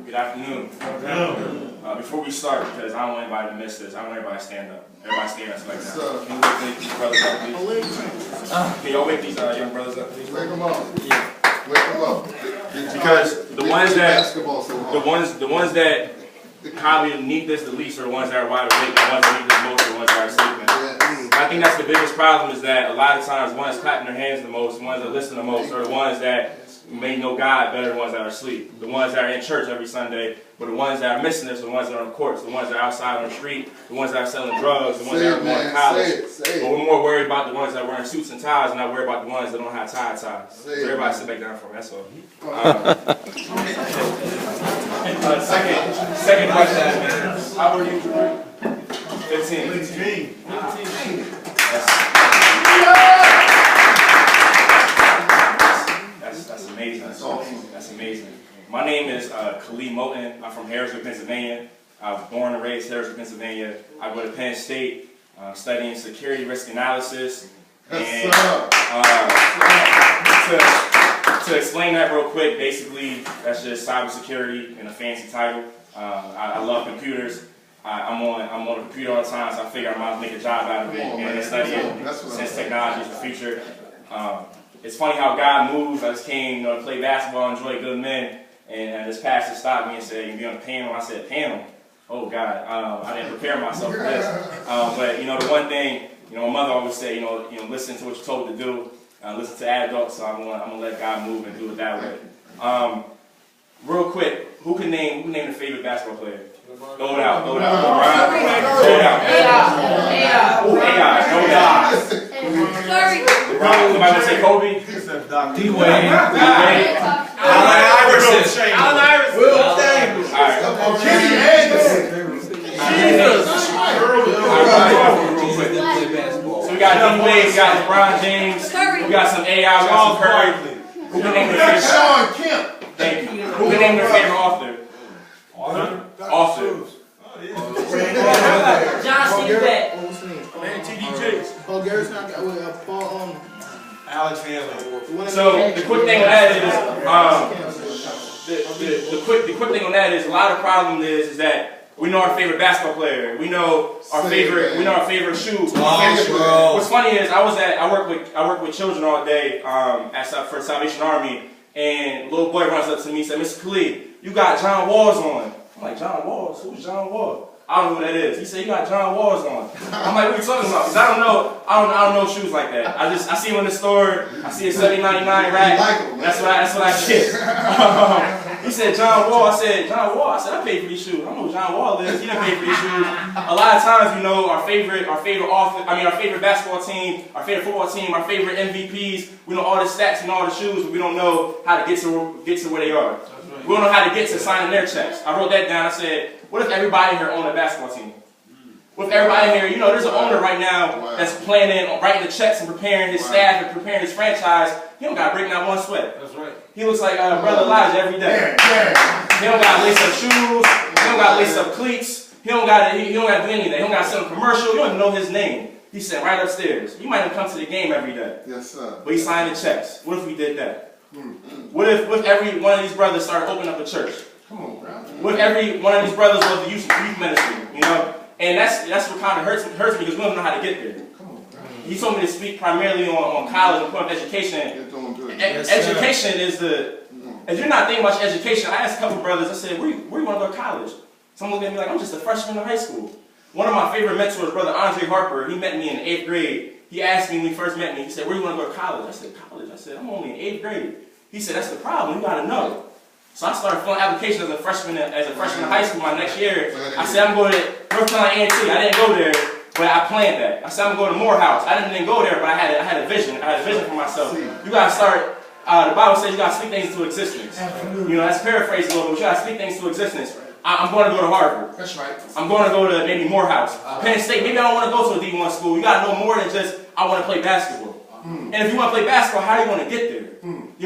Good afternoon. Before we start, because I don't want anybody to miss this, I want everybody to stand up. Everybody stand up like that. Can you wake these brothers up, please? Can y'all wake these young brothers up, please? Wake them up. Yeah. Wake them up. Because the ones that probably need this the least are the ones that are wide awake. The ones that need this most are the ones that are sleeping. I think that's the biggest problem, is that a lot of times the ones clapping their hands the most, the ones that listen the most, are the ones that may know God better than the ones that are asleep. The ones that are in church every Sunday, but the ones that are missing this are the ones that are on the courts, the ones that are outside on the street, the ones that are selling drugs, the ones that are going to college. But we're more worried about the ones that are wearing suits and ties, and not worried about the ones that don't have ties. So everybody sit back down for me, that's all. Second question. How old are you, Drew? 15. That's amazing. That's awesome. That's amazing. My name is Khalid Moten. I'm from Haverford, Pennsylvania. I was born and raised in Haverford, Pennsylvania. I go to Penn State, studying security risk analysis. And to explain that real quick, basically, that's just cybersecurity in a fancy title. I love computers. I'm on a computer all the time, so I figure I might as well make a job out of it and study it, since technology is the future. It's funny how God moves. I just came to play basketball, enjoy good men, and this pastor stopped me and said, "You be on the panel?" I said, "Panel? Oh God, I didn't prepare myself for this." But the one thing, my mother always said, listen to what you're told to do, listen to adults. So I'm gonna let God move and do it that way. Real quick, who can name their favorite basketball player? Throw it out. Throw it out. AI. No doubt. Somebody want to say Kobe? D-Wade. Allen Iverson. Will Davis. Kenny Anderson. So we got D-Wade, we got LeBron James, we got some AI, we got some Curry. Who can name their favorite? Sean Kemp. Thank you. Who can name their favorite author? Author. John C. Beck. TDJs. Oh, Gary's not got Paul Alex Hanley. So the quick thing on that is, the quick thing on that is, a lot of problem is that we know our favorite basketball player. We know our favorite shoes. What's funny is I work with children all day for Salvation Army, and a little boy runs up to me and said, "Mr. Khalid, you got John Walls on." I'm like, "John Walls? Who's John Walls?" I don't know who that is. He said, "You got John Walls on." I'm like, "What are you talking about?" Because I don't know shoes like that. I see them in the store. I see a $7.99 rack. That's what I get. He said, "John Wall." I said, "John Wall." I said, "I paid for these shoes." I don't know who John Wall is. He didn't pay for these shoes. A lot of times, our favorite basketball team, our favorite football team, our favorite MVPs. We know all the stats and all the shoes, but we don't know how to get to where they are. We don't know how to get to signing their checks. I wrote that down. I said, what if everybody here owned a basketball team? What if everybody here, there's an owner right now that's planning on writing the checks and preparing his staff and preparing his franchise. He don't got to break not one sweat. That's right. He looks like Brother Elijah every day. He don't got to lace up shoes. He don't got to lace up cleats. He don't got to do anything. He don't got to sell a commercial. You don't even know his name. He's sitting right upstairs. You might not come to the game every day. Yes, sir. But he's signing the checks. What if we did that? What if every one of these brothers started opening up a church? Come on, bro. What if every one of these brothers was the youth ministry? And that's what kind of hurts me, because we don't know how to get there. Come on, bro. He told me to speak primarily on college and point of education. You're doing good. Education is if you're not thinking about your education, I asked a couple of brothers, I said, where you want to go to college? Someone looked at me like, I'm just a freshman in high school. One of my favorite mentors, Brother Andre Harper, he met me in 8th grade. He asked me when he first met me, he said, "Where do you want to go to college?" I said, "College." I said, "I'm only in 8th grade." He said, "That's the problem. You got to know." So I started filling applications as a freshman in high school my next year. I said, "I'm going to North Carolina A&T." I didn't go there, but I planned that. I said, "I'm going to Morehouse." I didn't go there, but I had a vision. I had a vision for myself. You got to start. The Bible says you got to speak things into existence. That's paraphrased a little bit. You got to speak things into existence. I'm going to go to Harvard. That's right. I'm going to go to maybe Morehouse, Penn State. Maybe I don't want to go to a D1 school. You got to know more than just I want to play basketball. And if you want to play basketball, how do you want to get there?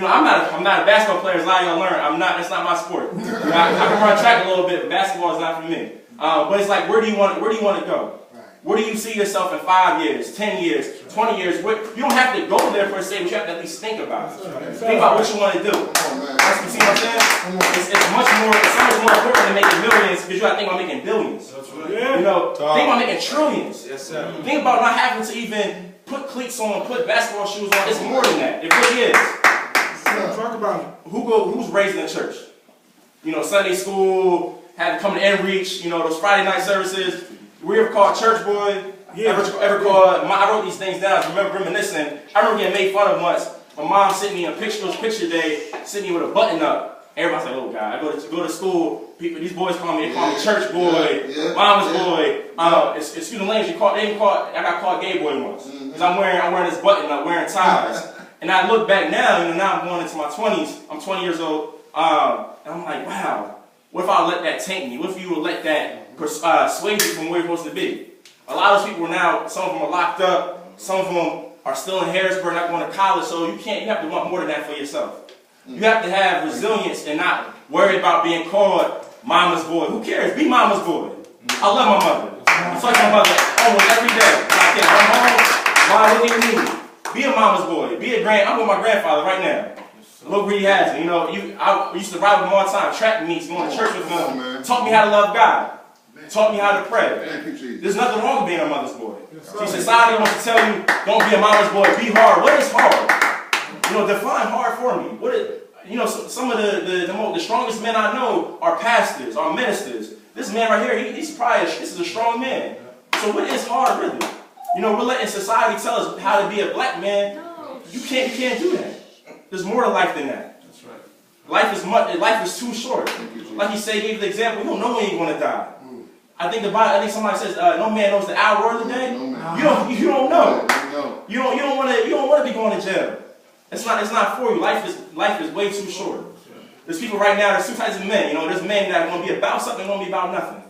I'm not a basketball player. As a lot of y'all learn, I'm not. That's not my sport. I can run track a little bit, but basketball is not for me. But it's like, where do you want to go? Where do you see yourself in 5 years, 10 years, 20 years? You don't have to go there per se, but you have to at least think about it. Think about what you want to do. You see what I'm saying? It's so much more more important than making millions because you got to think about making billions. That's right. You know, think about making trillions. Yes, sir. Think about not having to even put cleats on, put basketball shoes on. It's more than that. It really is. Talk about it. Who's raised in the church? You know, Sunday school, had to come to Enreach, you know, those Friday night services. We ever called church boy? Ever called? I wrote these things down. I remember reminiscing. I remember getting made fun of once. My mom sent me a picture day, sent me with a button up. Everybody's like, "Oh God!" I go to school. People, these boys call me church boy, mama's boy. Excuse the language. I got called gay boy once because I'm wearing this button up, wearing ties. And I look back now, you know, now I'm going into my 20s. I'm 20 years old, and I'm like, wow. What if I let that taint me? What if you would let that sway you from where you're supposed to be? A lot of those people now, some of them are locked up. Some of them are still in Harrisburg, not going to college. So you have to want more than that for yourself. You have to have resilience and not worry about being called mama's boy. Who cares? Be mama's boy. I love my mother. I talk to my mother almost every day. I can. I'm home. Mom, what do you need? Be a mama's boy. Be a I'm with my grandfather right now. Look where he has me. You know, I used to ride with him all the time. Track meets, going to church with him. Taught me how to love God. Taught me how to pray. There's nothing wrong with being a mother's boy. See, society wants to tell you, don't be a mama's boy. Be hard. What is hard? You know, define hard for me. You know, some of the strongest men I know are pastors, are ministers. This man right here, this is a strong man. So what is hard really? You know, we're letting society tell us how to be a black man. You can't do that. There's more to life than that. That's right. Life is too short. Like he said, he gave the example, you don't know when you're going to die. I think somebody says, no man knows the hour or the day. You don't know. You don't want to be going to jail. It's not for you. Life is way too short. There's people right now, there's two types of men. You know, there's men that are going to be about something, going to be about nothing.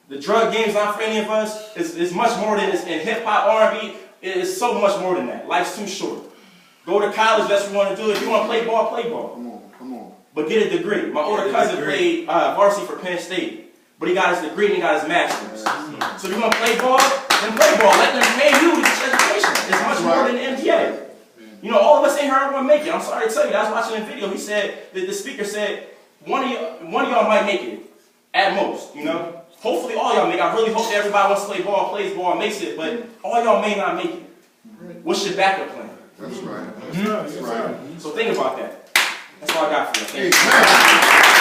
The drug game's not for any of us. It's much more than this. In hip-hop, R&B, it's so much more than that. Life's too short. Go to college, that's what you want to do. If you want to play ball, play ball. Come on. But get a degree. My older cousin played varsity for Penn State. But he got his degree and he got his master's. So if you want to play ball, then play ball. Let them pay you to get your education. It's much more than an MBA. You know, all of us ain't heard one make it. I'm sorry to tell you. I was watching a video. He said, the speaker said, one of y'all might make it. At most, you know. Hopefully all y'all make it. I really hope that everybody wants to play ball, plays ball, and makes it. But all y'all may not make it. What's your backup plan? That's right. That's right. So think about that. That's all I got for you. Amen.